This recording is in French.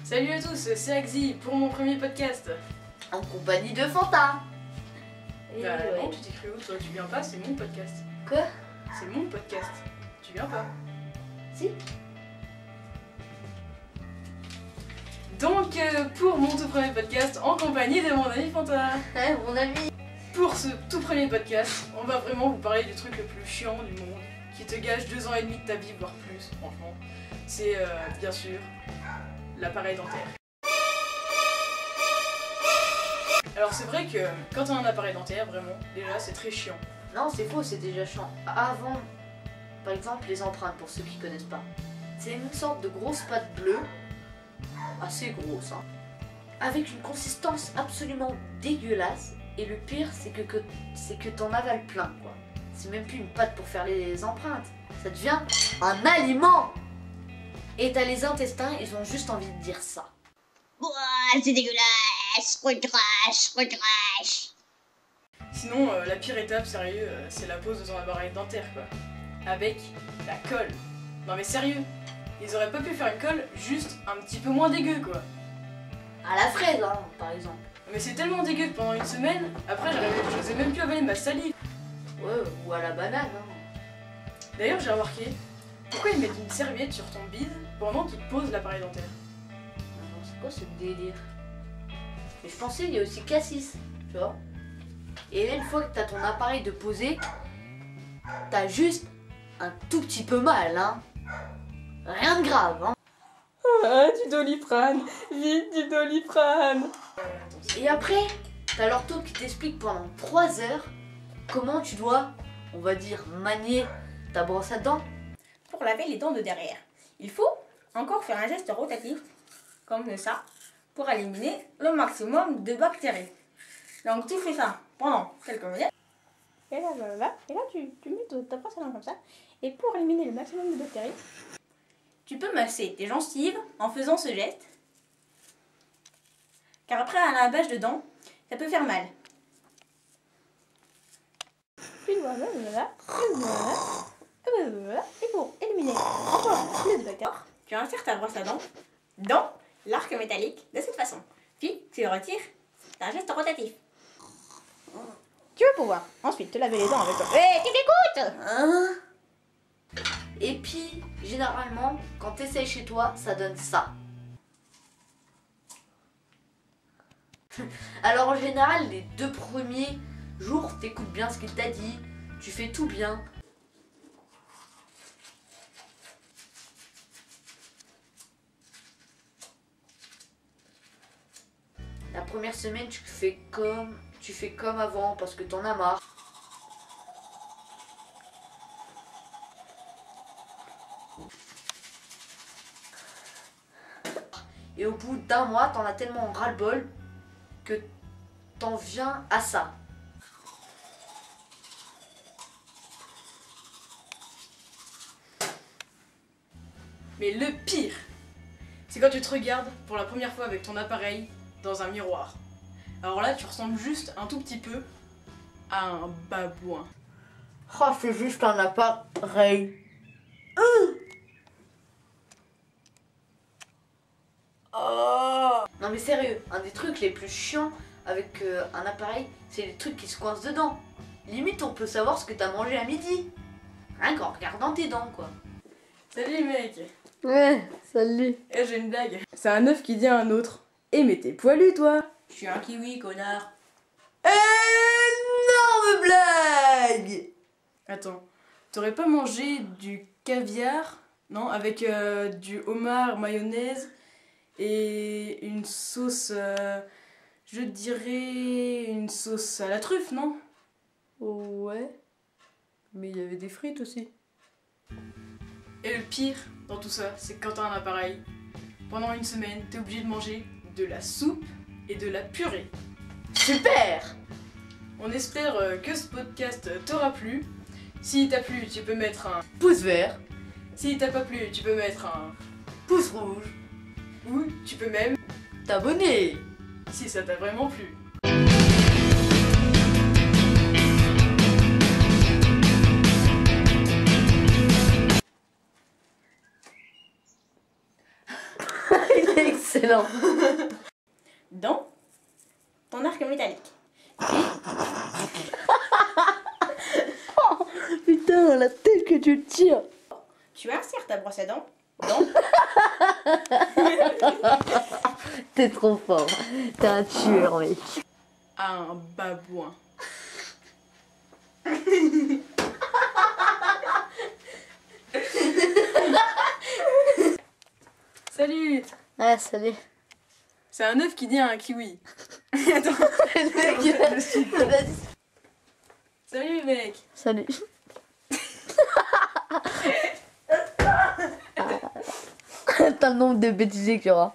Salut à tous, c'est Axi pour mon premier podcast. En compagnie de Fanta. Bah non, tu t'écris où toi? Tu viens pas, c'est mon podcast. Quoi? C'est mon podcast. Tu viens pas? Si. Donc pour mon tout premier podcast en compagnie de mon ami Fanta. Ouais, mon ami. Pour ce tout premier podcast, on va vraiment vous parler du truc le plus chiant du monde, qui te gâche 2 ans et demi de ta vie, voire plus, franchement. C'est bien sûr l'appareil dentaire. Alors c'est vrai que quand on a un appareil dentaire, vraiment, déjà c'est très chiant. Non, c'est faux, c'est déjà chiant. Avant, par exemple, les empreintes, pour ceux qui connaissent pas. C'est une sorte de grosse pâte bleue, assez grosse, hein, avec une consistance absolument dégueulasse. Et le pire, c'est que t'en avales plein, quoi. C'est même plus une pâte pour faire les empreintes. Ça devient un aliment. Et t'as les intestins, ils ont juste envie de dire ça. Ouah, c'est dégueulasse, recrache. Sinon, la pire étape, sérieux, c'est la pose de ton appareil dentaire, quoi. Avec la colle. Non mais sérieux, ils auraient pas pu faire une colle juste un petit peu moins dégueu, quoi. À la fraise, hein, par exemple. Mais c'est tellement dégueu que pendant une semaine, après je n'osais même plus avaler ma salive. Ouais, ou à la banane, hein. D'ailleurs, j'ai remarqué, pourquoi ils mettent une serviette sur ton bide pendant qu'ils posent l'appareil dentaire? Non, c'est quoi ce délire? Mais je pensais il y a aussi Cassis, tu vois. Et là, une fois que t'as ton appareil de poser, t'as juste un tout petit peu mal, hein. Rien de grave, hein. Ah, du Doliprane, vite du Doliprane. Et après, t'as l'ortho qui t'explique pendant 3 heures comment tu dois, on va dire, manier ta brosse à dents. Pour laver les dents de derrière, il faut encore faire un geste rotatif, comme ça, pour éliminer le maximum de bactéries. Donc tu fais ça pendant quelques minutes. Et là, tu mets ta brosse à dents comme ça. Et pour éliminer le maximum de bactéries, tu peux masser tes gencives en faisant ce geste. Car après un lavage de dents, ça peut faire mal. Et pour éliminer encore plus de bactéries, tu insères ta brosse à dents dans l'arc métallique de cette façon. Puis tu le retires. C'est un geste rotatif. Tu vas pouvoir ensuite te laver les dents avec le... Hé, tu m'écoutes? Hein? Et puis, généralement, quand t'essayes chez toi, ça donne ça. Alors en général, les 2 premiers jours, t'écoutes bien ce qu'il t'a dit, tu fais tout bien. La première semaine, tu fais comme avant parce que t'en as marre. Et au bout d'1 mois, t'en as tellement ras-le-bol que t'en viens à ça. Mais le pire, c'est quand tu te regardes pour la première fois avec ton appareil dans un miroir. Alors là, tu ressembles juste un tout petit peu à un babouin. Oh, c'est juste un appareil. Oh. Non mais sérieux, un des trucs les plus chiants avec un appareil, c'est les trucs qui se coincent dedans. Limite, on peut savoir ce que t'as mangé à midi. Rien qu'en regardant tes dents, quoi. Salut mec. Ouais, salut. Eh, j'ai une blague. C'est un œuf qui dit à un autre. Eh mais t'es poilu toi. Je suis un kiwi, connard. Énorme blague. Attends, t'aurais pas mangé du caviar, non, avec du homard mayonnaise et une sauce, je dirais une sauce à la truffe, non? Ouais. Mais il y avait des frites aussi. Et le pire dans tout ça, c'est que quand t'as un appareil, pendant une semaine, t'es obligé de manger de la soupe et de la purée. Super. On espère que ce podcast t'aura plu. Si t'a plu, tu peux mettre un Pouce vert, si t'a pas plu, tu peux mettre un pouce rouge, ou tu peux même t'abonner. si ça t'a vraiment plu. Il est Excellent. dans ton arc métallique. Putain, la tête que tu tires. Tu insères ta brosse à dents dans T'es trop fort. T'es un tueur, mec. Un babouin. Salut. Ah, salut. C'est un œuf qui dit à un kiwi. Attends. Salut mec. Salut. T'as le nombre de bêtises qu'il y aura.